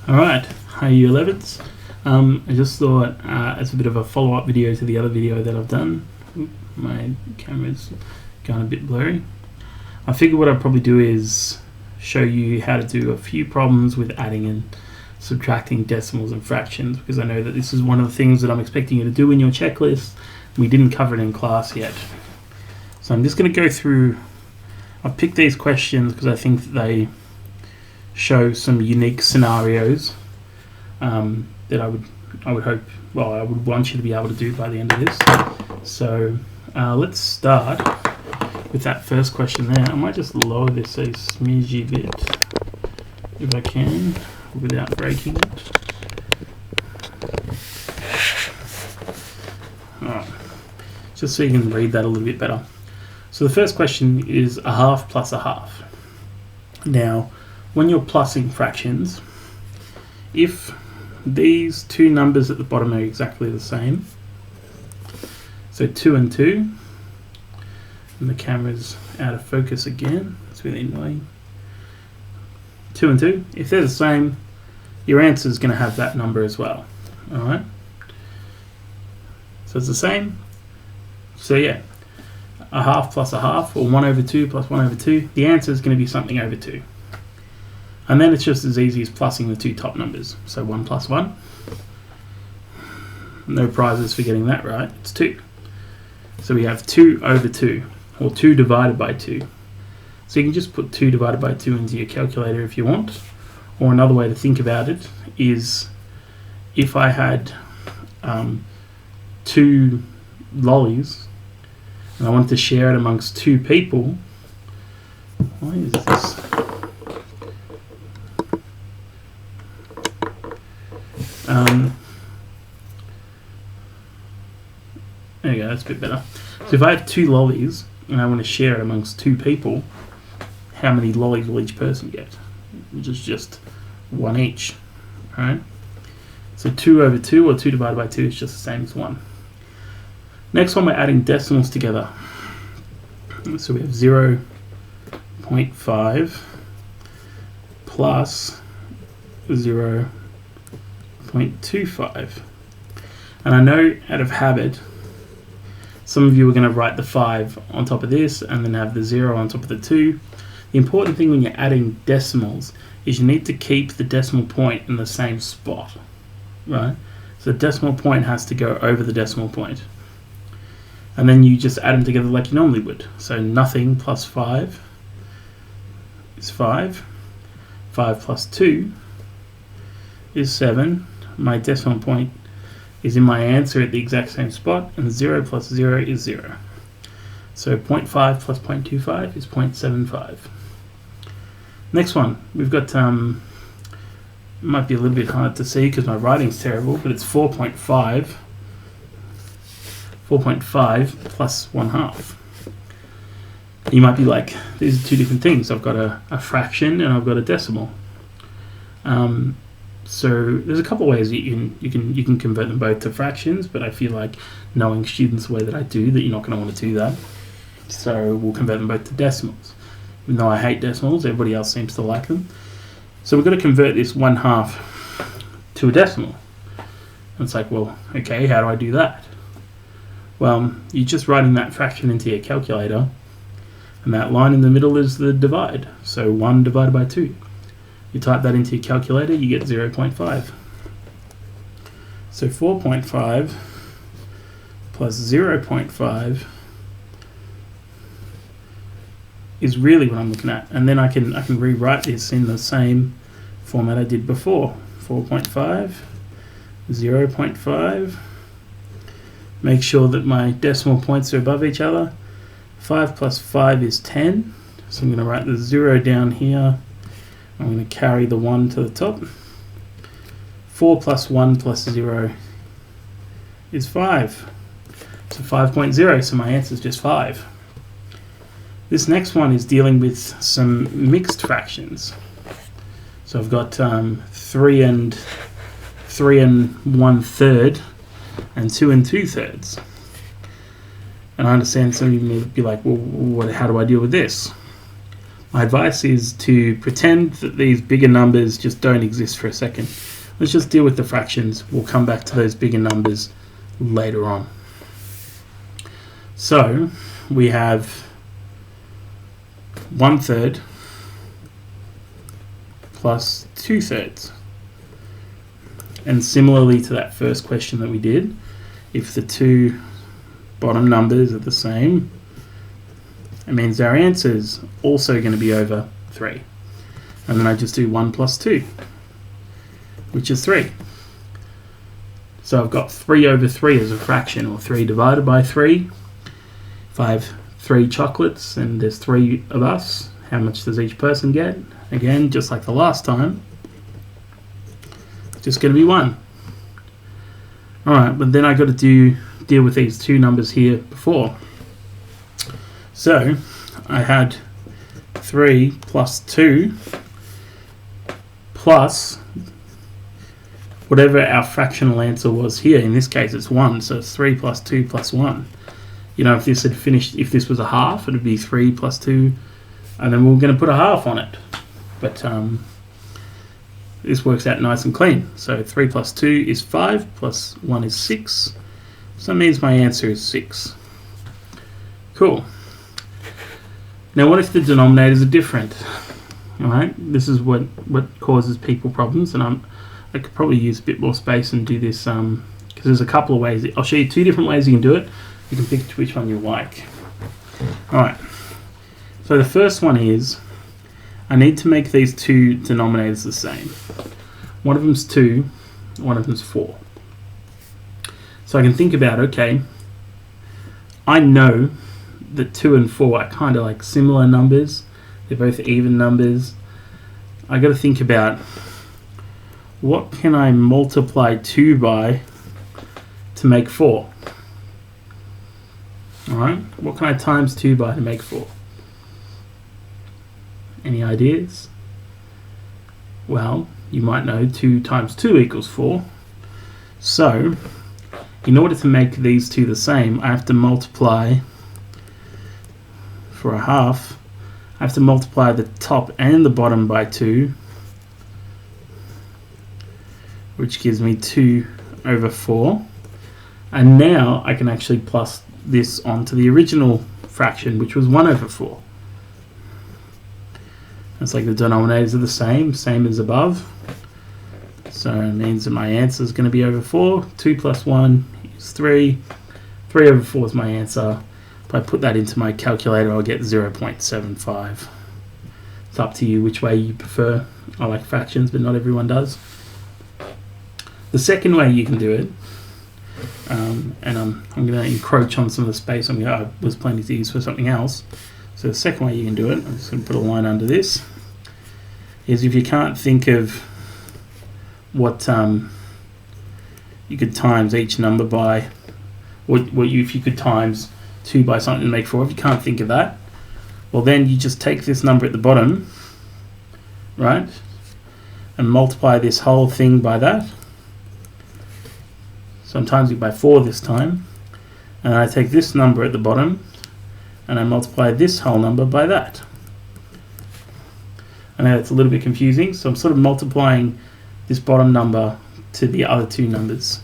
Alright, hi Year 11s. I just thought as a bit of a follow-up video to the other video that I've done, my camera's gone a bit blurry. I figured what I'd probably do is show you how to do a few problems with adding and subtracting decimals and fractions, because I know that this is one of the things that I'm expecting you to do in your checklist. We didn't cover it in class yet. So I'm just going to go through, I've picked these questions because I think that they show some unique scenarios that I would hope, well, I would want you to be able to do by the end of this. So let's start with that first question there. I might just lower this a smidgy bit if I can without breaking it. Alright, just so you can read that a little bit better. So the first question is a half plus a half. Now, when you're plussing fractions, if these two numbers at the bottom are exactly the same, so 2 and 2, and the camera's out of focus again, it's really annoying. 2 and 2, if they're the same, your answer is going to have that number as well. Alright? So it's the same. So yeah, a half plus a half, or 1 over 2 plus 1 over 2, the answer is going to be something over 2. And then it's just as easy as plussing the two top numbers. So 1 plus 1. No prizes for getting that right. It's 2. So we have 2 over 2, or 2 divided by 2. So you can just put 2 divided by 2 into your calculator if you want. Or another way to think about it is if I had 2 lollies and I wanted to share it amongst 2 people. Why is this? There you go, that's a bit better. So if I have 2 lollies and I want to share it amongst 2 people, how many lollies will each person get? Which is just 1 each. Alright? So 2 over 2, or 2 divided by 2, is just the same as 1. Next one, we're adding decimals together. So we have 0.5 plus 0.25. And I know out of habit, some of you are going to write the 5 on top of this and then have the 0 on top of the 2. The important thing when you're adding decimals is you need to keep the decimal point in the same spot, right? So the decimal point has to go over the decimal point. And then you just add them together like you normally would. So nothing plus 5 is 5. 5 plus 2 is 7. My decimal point is in my answer at the exact same spot, and 0 plus 0 is 0. So 0.5 plus 0.25 is 0.75. Next one, we've got, might be a little bit hard to see because my writing's terrible, but it's 4.5. 4.5 plus 1/2. You might be like, these are two different things. I've got a fraction and I've got a decimal. So there's a couple of ways that you can convert them both to fractions, but I feel like knowing students the way that I do, that you're not going to want to do that. So we'll convert them both to decimals. Even though I hate decimals, everybody else seems to like them. So we're going to convert this 1/2 to a decimal. And it's like, well, okay, how do I do that? Well, you're just writing that fraction into your calculator, and that line in the middle is the divide. So 1 divided by 2. You type that into your calculator, you get 0.5. So 4.5 plus 0.5 is really what I'm looking at. And then I can rewrite this in the same format I did before. 4.5, 0.5. Make sure that my decimal points are above each other. 5 plus 5 is 10. So I'm going to write the 0 down here. I'm going to carry the 1 to the top. 4 plus 1 plus 0 is 5. So 5.0, so my answer is just 5. This next one is dealing with some mixed fractions. So I've got 3 and 1/3 and 2 and 2/3. And I understand some of you may be like, well, how do I deal with this? My advice is to pretend that these bigger numbers just don't exist for a second. Let's just deal with the fractions. We'll come back to those bigger numbers later on. So we have 1/3 plus 2/3. And similarly to that first question that we did, if the two bottom numbers are the same, it means our answer is also going to be over 3. And then I just do 1 plus 2, which is 3. So I've got 3 over 3 as a fraction, or 3 divided by 3. If I have 3 chocolates and there's 3 of us, how much does each person get? Again, just like the last time, it's just going to be 1. Alright, but then I got to deal with these two numbers here before. So I had 3 plus 2 plus whatever our fractional answer was here. In this case it's 1, so it's 3 plus 2 plus 1. You know, if this had finished, if this was a half, it would be 3 plus 2, and then we were going to put a half on it. But this works out nice and clean. So 3 plus 2 is 5, plus 1 is 6. So that means my answer is 6. Cool. Now what if the denominators are different? Alright, this is what causes people problems, and I could probably use a bit more space and do this, because there's a couple of ways. I'll show you 2 different ways you can do it. You can pick which one you like. Alright, so the first one is, I need to make these two denominators the same. One of them's 2, one of them's 4. So I can think about, okay, I know that 2 and 4 are kind of like similar numbers. They're both even numbers. I got to think about, what can I multiply 2 by to make 4? Alright, what can I times 2 by to make 4? Any ideas? Well, you might know 2 times 2 equals 4. So, in order to make these two the same, I have to multiply, for a half, I have to multiply the top and the bottom by 2, which gives me 2 over 4. And now I can actually plus this onto the original fraction, which was 1 over 4. It's like the denominators are the same as above. So it means that my answer is going to be over 4. 2 plus 1 is 3. 3 over 4 is my answer. If I put that into my calculator, I'll get 0.75. It's up to you which way you prefer. I like fractions, but not everyone does. The second way you can do it, and I'm going to encroach on some of the space I was planning to use for something else. So the second way you can do it, I'm just going to put a line under this, is if you can't think of what you could times each number by, if you could times 2 by something to make 4, if you can't think of that, well then you just take this number at the bottom, right, and multiply this whole thing by that. So I'm timesing it by 4 this time, and I take this number at the bottom and I multiply this whole number by that. I know it's a little bit confusing, so I'm sort of multiplying this bottom number to the other two numbers.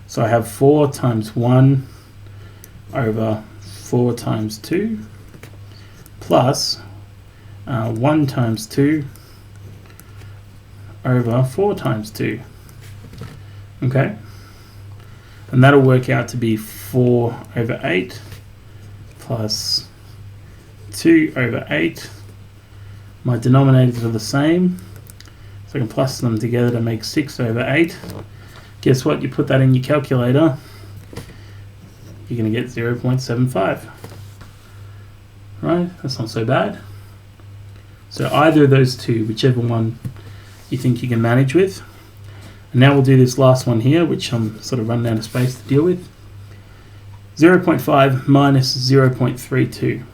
So I have 4 times 1 over 4 times 2 plus 1 times 2 over 4 times 2. Okay? And that'll work out to be 4 over 8 plus 2 over 8. My denominators are the same, so I can plus them together to make 6 over 8. Guess what? You put that in your calculator, you're going to get 0.75. Right? That's not so bad. So either of those two, whichever one you think you can manage with. And now we'll do this last one here, which I'm sort of running out of space to deal with. 0.5 minus 0.32.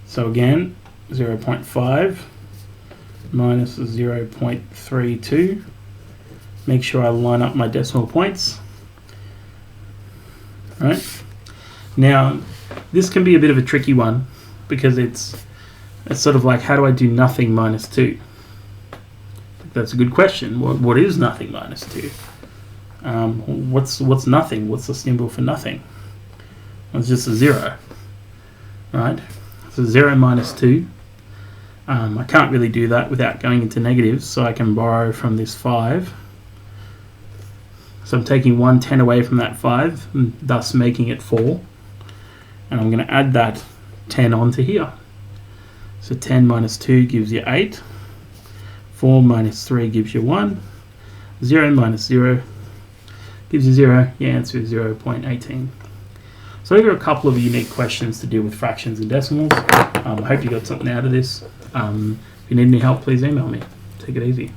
So again, 0.5 minus 0.32. Make sure I line up my decimal points. Right? Now, this can be a bit of a tricky one because it's It's sort of like, how do I do nothing minus 2? That's a good question. What is nothing minus 2? What's nothing? What's the symbol for nothing? Well, it's just a 0, right? So 0 minus 2. I can't really do that without going into negatives, so I can borrow from this 5. So I'm taking 1 10 away from that 5, and thus making it 4. And I'm going to add that 10 onto here. So 10 minus 2 gives you 8. 4 minus 3 gives you 1. 0 minus 0 gives you 0. Your answer is 0.18. So these are a couple of unique questions to deal with fractions and decimals. I hope you got something out of this. If you need any help, please email me. Take it easy.